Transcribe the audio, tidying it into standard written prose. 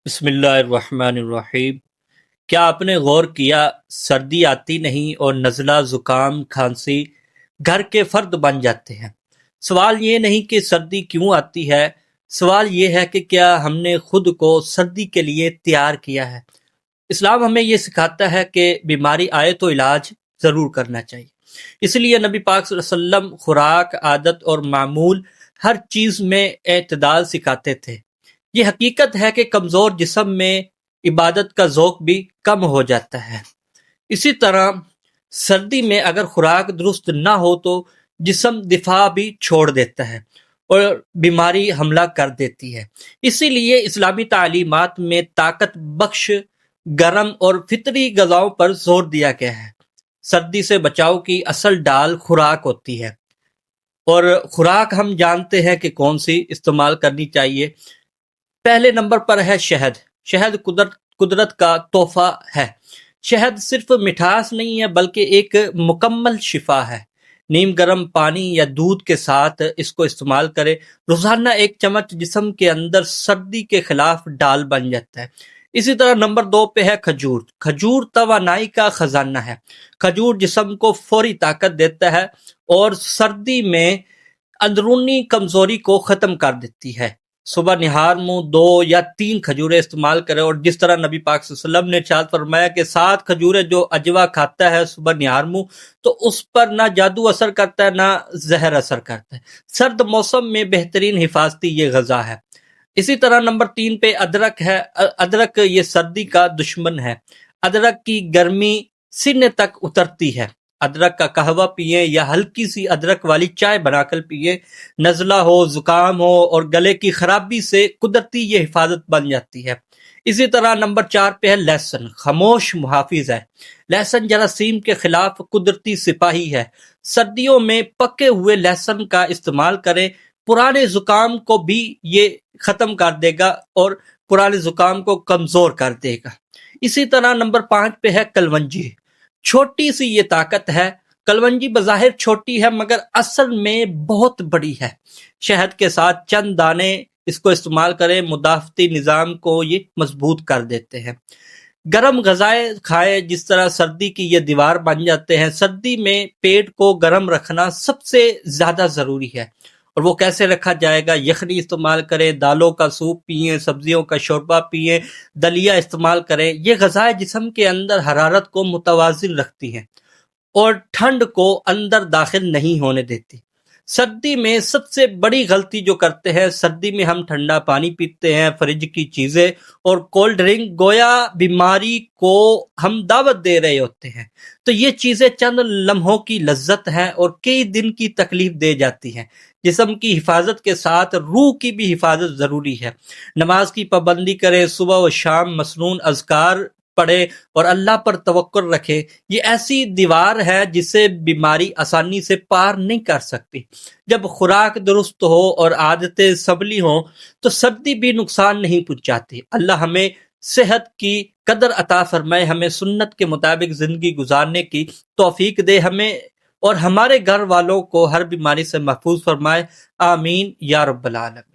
بسم اللہ الرحمن الرحیم۔ کیا آپ نے غور کیا سردی آتی نہیں اور نزلہ زکام کھانسی گھر کے فرد بن جاتے ہیں؟ سوال یہ نہیں کہ سردی کیوں آتی ہے، سوال یہ ہے کہ کیا ہم نے خود کو سردی کے لیے تیار کیا ہے؟ اسلام ہمیں یہ سکھاتا ہے کہ بیماری آئے تو علاج ضرور کرنا چاہیے۔ اس لیے نبی پاک صلی اللہ علیہ وسلم خوراک، عادت اور معمول ہر چیز میں اعتدال سکھاتے تھے۔ یہ حقیقت ہے کہ کمزور جسم میں عبادت کا ذوق بھی کم ہو جاتا ہے۔ اسی طرح سردی میں اگر خوراک درست نہ ہو تو جسم دفاع بھی چھوڑ دیتا ہے اور بیماری حملہ کر دیتی ہے۔ اسی لیے اسلامی تعلیمات میں طاقت بخش گرم اور فطری غذاؤں پر زور دیا گیا ہے۔ سردی سے بچاؤ کی اصل ڈال خوراک ہوتی ہے، اور خوراک ہم جانتے ہیں کہ کون سی استعمال کرنی چاہیے۔ پہلے نمبر پر ہے شہد۔ شہد قدرت کا تحفہ ہے۔ شہد صرف مٹھاس نہیں ہے بلکہ ایک مکمل شفا ہے۔ نیم گرم پانی یا دودھ کے ساتھ اس کو استعمال کرے۔ روزانہ ایک چمچ جسم کے اندر سردی کے خلاف ڈال بن جاتا ہے۔ اسی طرح نمبر 2 پہ ہے کھجور۔ کھجور توانائی کا خزانہ ہے۔ کھجور جسم کو فوری طاقت دیتا ہے اور سردی میں اندرونی کمزوری کو ختم کر دیتی ہے۔ صبح نہار منہ 2 یا 3 کھجوریں استعمال کرے، اور جس طرح نبی پاک صلی اللہ علیہ وسلم نے ارشاد فرمایا کہ 7 کھجوریں جو اجوا کھاتا ہے صبح نہار منہ تو اس پر نہ جادو اثر کرتا ہے نہ زہر اثر کرتا ہے۔ سرد موسم میں بہترین حفاظتی یہ غذا ہے۔ اسی طرح نمبر 3 پہ ادرک ہے۔ ادرک یہ سردی کا دشمن ہے۔ ادرک کی گرمی سینے تک اترتی ہے۔ ادرک کا قہوہ پیئیں یا ہلکی سی ادرک والی چائے بنا کر پیئیں۔ نزلہ ہو، زکام ہو اور گلے کی خرابی سے قدرتی یہ حفاظت بن جاتی ہے۔ اسی طرح نمبر 4 پہ ہے لہسن۔ خاموش محافظ ہے۔ لہسن جراثیم کے خلاف قدرتی سپاہی ہے۔ سردیوں میں پکے ہوئے لہسن کا استعمال کریں، پرانے زکام کو بھی یہ ختم کر دے گا اور پرانے زکام کو کمزور کر دے گا۔ اسی طرح نمبر 5 پہ ہے کلونجی۔ چھوٹی سی یہ طاقت ہے۔ کلونجی بظاہر چھوٹی ہے مگر اصل میں بہت بڑی ہے۔ شہد کے ساتھ چند دانے اس کو استعمال کریں، مدافعتی نظام کو یہ مضبوط کر دیتے ہیں۔ گرم غذائیں کھائیں، جس طرح سردی کی یہ دیوار بن جاتے ہیں۔ سردی میں پیٹ کو گرم رکھنا سب سے زیادہ ضروری ہے، اور وہ کیسے رکھا جائے گا؟ یخنی استعمال کریں، دالوں کا سوپ پئیں، سبزیوں کا شوربہ پئیں، دلیا استعمال کریں۔ یہ غذائیں جسم کے اندر حرارت کو متوازن رکھتی ہیں اور ٹھنڈ کو اندر داخل نہیں ہونے دیتی۔ سردی میں سب سے بڑی غلطی جو کرتے ہیں، سردی میں ہم ٹھنڈا پانی پیتے ہیں، فریج کی چیزیں اور کولڈ ڈرنک، گویا بیماری کو ہم دعوت دے رہے ہوتے ہیں۔ تو یہ چیزیں چند لمحوں کی لذت ہیں اور کئی دن کی تکلیف دے جاتی ہیں۔ جسم کی حفاظت کے ساتھ روح کی بھی حفاظت ضروری ہے۔ نماز کی پابندی کریں، صبح و شام مسنون اذکار پڑھے اور اللہ پر توکل رکھے۔ یہ ایسی دیوار ہے جسے بیماری آسانی سے پار نہیں کر سکتی۔ جب خوراک درست ہو اور عادتیں سنبھلی ہوں تو سردی بھی نقصان نہیں پہنچاتی۔ اللہ ہمیں صحت کی قدر عطا فرمائے، ہمیں سنت کے مطابق زندگی گزارنے کی توفیق دے، ہمیں اور ہمارے گھر والوں کو ہر بیماری سے محفوظ فرمائے۔ آمین یا رب العالمین۔